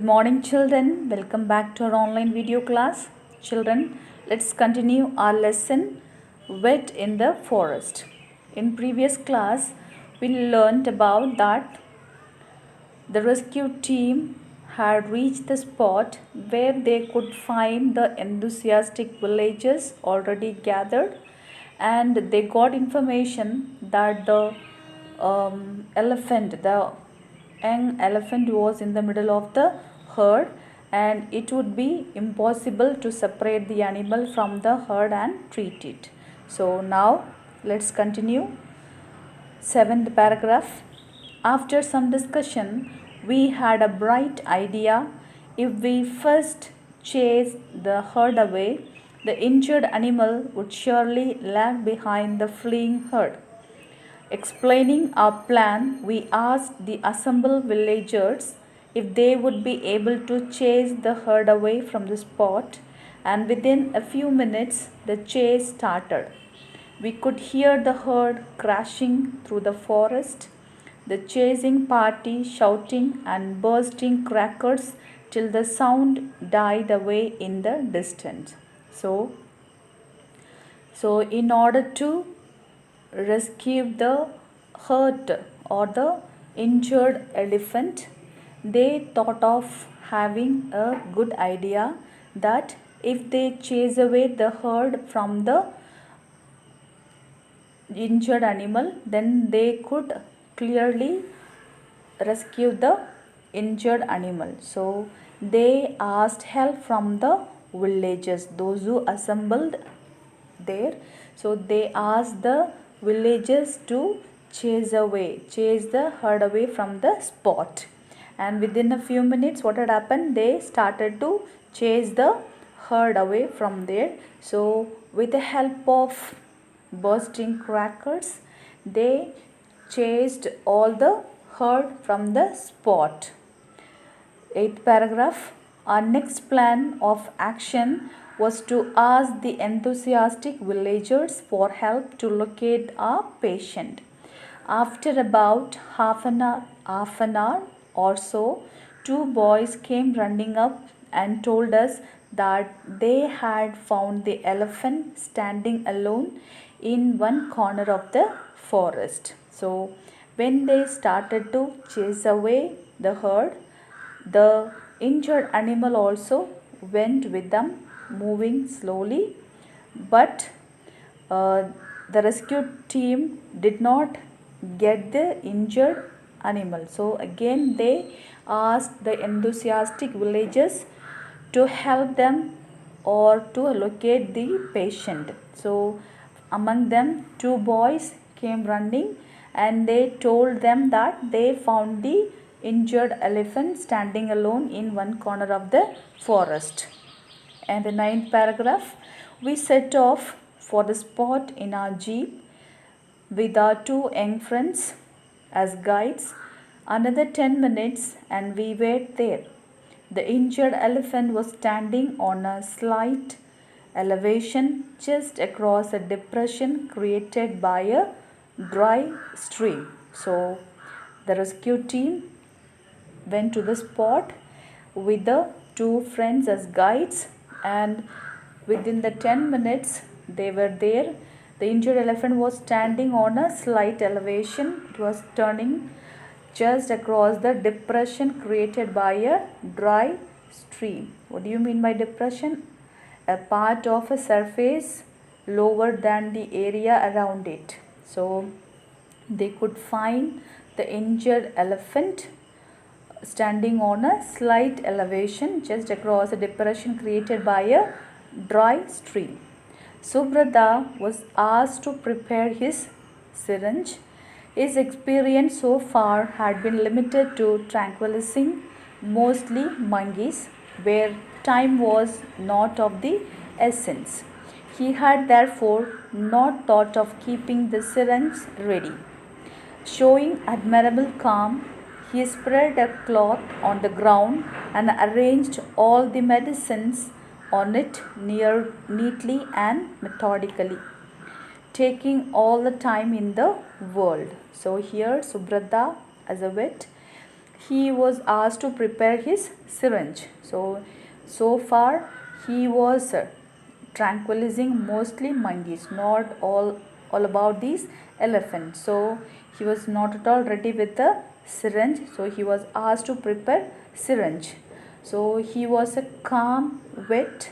Morning children, welcome back to our online video class. Children, let's continue our lesson Wet in the Forest. In previous class we learned about that the rescue team had reached the spot where they could find the enthusiastic villagers already gathered, and they got information that the young elephant was in the middle of the herd, and it would be impossible to separate the animal from the herd and treat it. So now let's continue. Seventh paragraph. After some discussion, we had a bright idea. If we first chased the herd away, the injured animal would surely lag behind the fleeing herd. Explaining our plan, we asked the assembled villagers if they would be able to chase the herd away from the spot, and within a few minutes the chase started. We could hear the herd crashing through the forest, the chasing party shouting and bursting crackers till the sound died away in the distance. So in order to rescue the hurt or the injured elephant, they thought of having a good idea that if they chase away the herd from the injured animal, then they could clearly rescue the injured animal. So they asked help from the villagers, those who assembled there. So they asked the villagers to chase the herd away from the spot, and within a few minutes what had happened, they started to chase the herd away from there. So with the help of bursting crackers, they chased all the herd from the spot. Eighth paragraph. Our next plan of action was to ask the enthusiastic villagers for help to locate our patient. After about half an hour or so, two boys came running up and told us that they had found the elephant standing alone in one corner of the forest. So when they started to chase away the herd, the injured animal also went with them, moving slowly, but the rescue team did not get the injured animal. So again they asked the enthusiastic villagers to help them or to locate the patient. So among them, two boys came running and they told them that they found the injured elephant standing alone in one corner of the forest. And the ninth paragraph, we set off for the spot in our jeep with our two young friends as guides. Another 10 minutes and we were there. The injured elephant was standing on a slight elevation just across a depression created by a dry stream. So the rescue team went to the spot with the two friends as guides, and within the 10 minutes they were there. The injured elephant was standing on a slight elevation. It was turning just across the depression created by a dry stream. What do you mean by depression? A part of a surface lower than the area around it. So they could find the injured elephant standing on a slight elevation just across a depression created by a dry stream. Subrata was asked to prepare his syringe. His experience so far had been limited to tranquilizing mostly monkeys, where time was not of the essence. He had therefore not thought of keeping the syringe ready. Showing admirable calm, he spread a cloth on the ground and arranged all the medicines on it neatly and methodically, taking all the time in the world. So here Subrata, as a vet, he was asked to prepare his syringe. So far he was tranquilizing mostly monkeys, not all about these elephants. So he was not at all ready with the syringe. So he was asked to prepare syringe. So he was a calm vet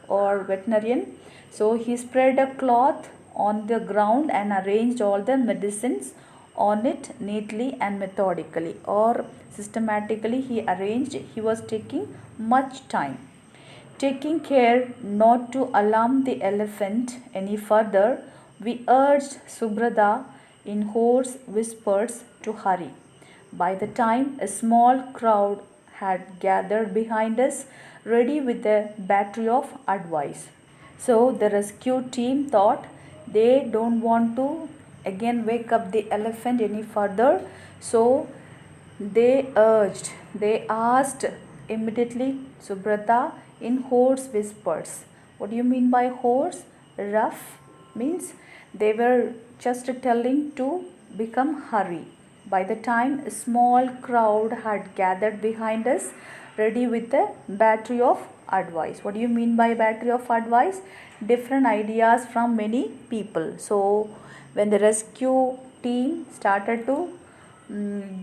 or veterinarian. So he spread a cloth on the ground and arranged all the medicines on it neatly and methodically or systematically. He was taking much time, taking care not to alarm the elephant any further. We urged Subrata in hoarse whispers to hurry. By the time a small crowd had gathered behind us, ready with a battery of advice. So the rescue team thought they don't want to again wake up the elephant any further. So they asked immediately Subrata in hoarse whispers. What do you mean by hoarse? Rough means they were just telling to become hurry. By the time a small crowd had gathered behind us, ready with a battery of advice. What do you mean by battery of advice? Different ideas from many people. So when the rescue team started to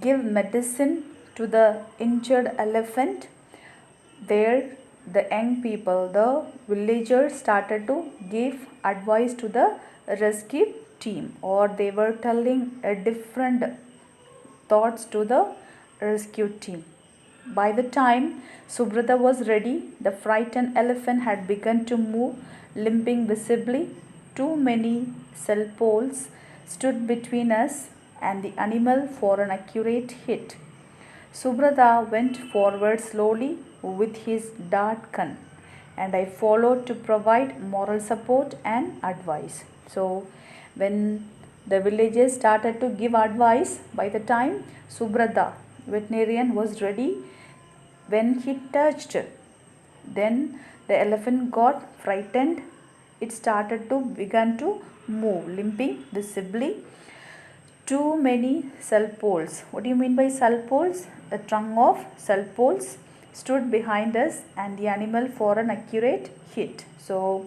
give medicine to the injured elephant, there the young people, the villagers, started to give advice to the rescue team, or they were telling a different thoughts to the rescue team. By the time Subrata was ready, the frightened elephant had begun to move, limping visibly. Too many cell poles stood between us and the animal for an accurate hit. Subrata went forward slowly with his dart gun, and I followed to provide moral support and advice. So, when the villagers started to give advice, by the time Subrata, veterinarian, was ready, when he touched, then the elephant got frightened. It started to began to move, limping visibly. Too many cell poles. What do you mean by cell poles? A trunk of cell poles stood behind us and the animal for an accurate hit. So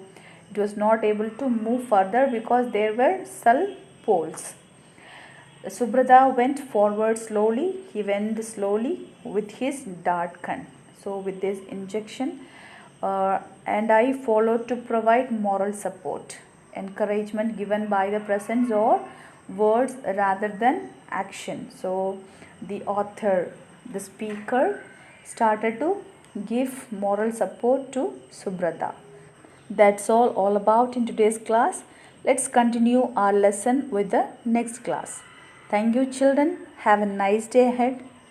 it was not able to move further because there were cell poles. Subrata went forward slowly. He went slowly with his dart gun. So with this injection, and I followed to provide moral support, encouragement given by the presence or words rather than action. So the author, the speaker, started to give moral support to Subrata. That's all about in today's class. Let's continue our lesson with the next class. Thank you, children. Have a nice day ahead.